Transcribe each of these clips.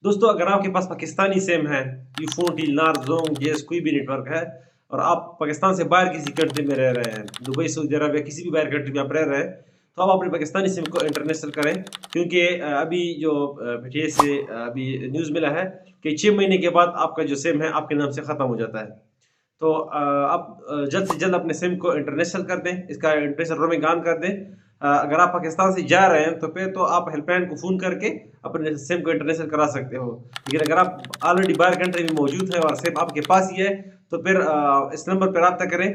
दोस्तों, अगर आपके पास पाकिस्तानी सिम है, यूफोन, टेलीनॉर, ज़ोंग, जेस कोई भी नेटवर्क है और आप पाकिस्तान से बाहर किसी कंट्री में रह रहे हैं, दुबई, सऊदी अरब या किसी भी बाहर कंट्री में आप रह रहे हैं, तो आप अपने पाकिस्तानी सिम को इंटरनेशनल करें। क्योंकि अभी जो पीटीए से अभी न्यूज़ मिला है कि 6 महीने के बाद आपका जो सिम है आपके नाम से ख़त्म हो जाता है। तो आप जल्द से जल्द अपने सिम को इंटरनेशनल कर दें, इसका इंटरनेशनल रोमिंग ऑन कर दें। अगर आप पाकिस्तान से जा रहे हैं तो फिर तो आप हेल्पलाइन को फ़ोन करके अपने सिम को इंटरनेशनल करा सकते हो। लेकिन अगर आप ऑलरेडी बाहर कंट्री में मौजूद हैं और सिम आपके पास ही है, तो फिर इस नंबर पर रब्ता करें।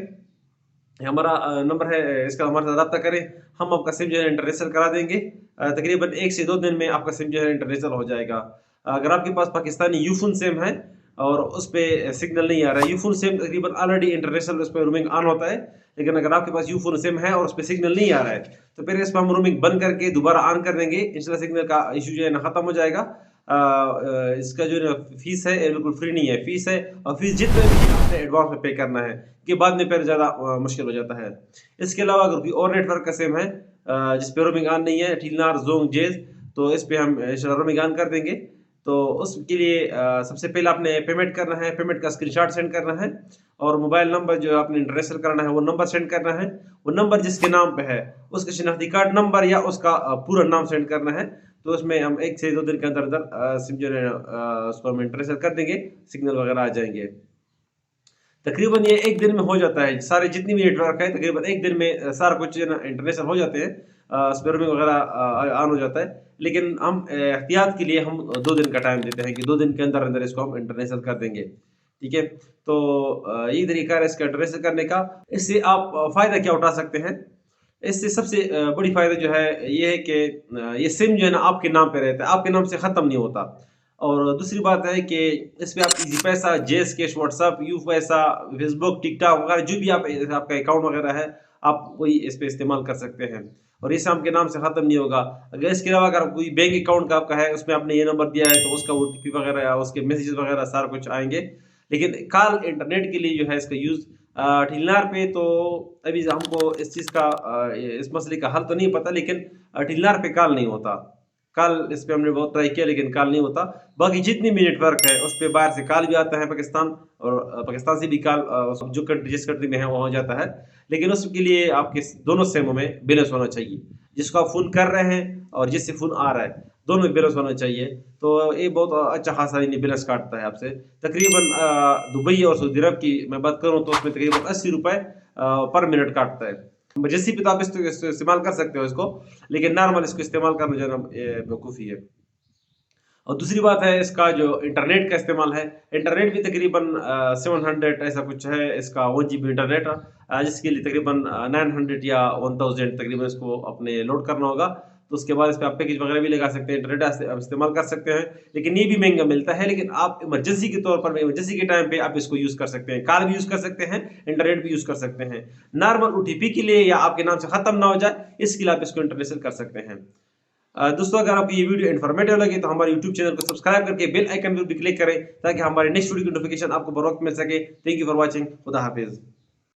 हमारा नंबर है, इसका हमारे साथ रब्ता करें। हम आपका सिम जो है इंटरनेशनल करा देंगे। तकरीबन 1 से 2 दिन में आपका सिम जो है इंटरनेशनल हो जाएगा। अगर आपके पास पाकिस्तानी यूफोन सिम है और उस पे सिग्नल नहीं आ रहा है, यूफोन सिम तकरीबन ऑलरेडी इंटरनेशनल उस पे रोमिंग ऑन होता है। लेकिन अगर आपके पास यूफोन सिम है और उस पे सिग्नल नहीं आ रहा है, तो फिर इस पर हम रोमिंग बंद करके दोबारा ऑन कर देंगे। इंशाल्लाह सिग्नल का इशू जो है ना ख़त्म हो जाएगा। इसका जो है फीस है ये बिल्कुल फ्री नहीं है, फीस है और फीस जितना भी आपने एडवांस में पे करना है कि बाद में फिर ज़्यादा मुश्किल हो जाता है। इसके अलावा अगर कोई और नेटवर्क का सिम है जिस पे रोमिंग ऑन नहीं है, टीलनार, ज़ोंग, जेज, तो इस पे हम इंशाल्लाह रोमिंग ऑन कर देंगे। तो उसके लिए सबसे पहले आपने पेमेंट करना है, पेमेंट का स्क्रीनशॉट सेंड करना है और मोबाइल नंबर जो आपने इंटरनेशनल कराना है वो नंबर सेंड करना है। वो नंबर जिसके नाम पे है उसका शिनाख्ती कार्ड नंबर या उसका पूरा नाम सेंड करना है। तो उसमें हम 1 से 2 दिन के अंदर सिम जो है उसको हम इंटरनेशनल कर देंगे, सिग्नल वगैरह आ जाएंगे। तकरीबन ये 1 दिन में हो जाता है, सारे जितनी भी नेटवर्क है तकरीबन 1 दिन में सारा कुछ जो है ना इंटरनेशनल हो जाते हैं। स्पेयरिंग वगैरह ऑन हो जाता है। लेकिन हम एहतियात के लिए हम 2 दिन का टाइम देते हैं कि 2 दिन के अंदर अंदर इसको हम इंटरनेशनल कर देंगे। ठीक है? तो यही तरीका है इसका इंटरनेशनल करने का। इससे आप फ़ायदा क्या उठा सकते हैं? इससे सबसे बड़ी फ़ायदा जो है ये है कि ये सिम जो है ना आपके नाम पे रहता है, आपके नाम से ख़त्म नहीं होता। और दूसरी बात है कि इस पे आप ईज़ी पैसा, जेज़ कैश, व्हाट्सएप, यू पैसा, फेसबुक, टिकटॉक वगैरह जो भी आप आपका अकाउंट वगैरह है, आप वही इस पे इस्तेमाल कर सकते हैं। और ये सिम आपके नाम से ख़त्म नहीं होगा। अगर इसके अलावा अगर कोई बैंक अकाउंट का आपका है, उसमें आपने ये नंबर दिया है, तो उसका ओटीपी वगैरह या उसके मैसेजेस वगैरह सारा कुछ आएँगे। लेकिन कॉल इंटरनेट के लिए जो है इसका यूज़ टिलनार पे तो अभी हमको इस चीज़ का इस मसले का हल तो नहीं पता, लेकिन टिलनार पे कॉल नहीं होता। कॉल इस पे हमने बहुत ट्राई किया लेकिन कॉल नहीं होता। बाकी जितनी भी नेटवर्क है उस पे बाहर से कॉल भी आता है पाकिस्तान, और पाकिस्तान से भी कॉल जो कंट्री जिस कंट्री में है वहाँ जाता है। लेकिन उसके लिए आपके दोनों सिमों में बैलेंस होना चाहिए। जिसको आप फ़ोन कर रहे हैं और जिससे फ़ोन आ रहा है, दोनों में बैलेंस होना चाहिए। तो ये बहुत अच्छा खासा यानी बैलेंस काटता है आपसे। तकरीबन दुबई और सऊदी अरब की मैं बात करूँ तो उसमें तकरीबन 80 रुपए पर मिनट काटता है। इमरजेंसी पे तो आप इसको इस्तेमाल कर सकते हो इसको, लेकिन नॉर्मल इसको इस्तेमाल करना जो है ना बेवकूफ़ी है। और दूसरी बात है इसका जो इंटरनेट का इस्तेमाल है, इंटरनेट भी तकरीबन 700 ऐसा कुछ है इसका 1 जीबी इंटरनेट, जिसके लिए तकरीबन 900 या 1000 तकरीबन इसको अपने लोड करना होगा। तो उसके बाद इस पे आप पैकेज वगैरह भी लगा सकते हैं, इंटरनेट आप इस्तेमाल कर सकते हैं। लेकिन ये भी महँगा मिलता है, लेकिन आप इमरजेंसी के तौर पर इमरजेंसी के टाइम पे आप इसको यूज़ कर सकते हैं। कॉल भी यूज़ कर सकते हैं, इंटरनेट भी यूज़ कर सकते हैं। नॉर्मल ओटीपी के लिए या आपके नाम से ख़त्म ना हो जाए, इसके लिए आप इसको इंटरनेशनल कर सकते हैं। दोस्तों, अगर आपको ये वीडियो इन्फॉर्मेटिव लगे तो हमारे यूट्यूब चैनल को सब्सक्राइब करके बेल आइकन पर भी क्लिक करें ताकि हमारे नेक्स्ट वीडियो की नोटिफिकेशन आपको बर वक्त मिल सके। Thank you for watching. खुदा हाफिज़।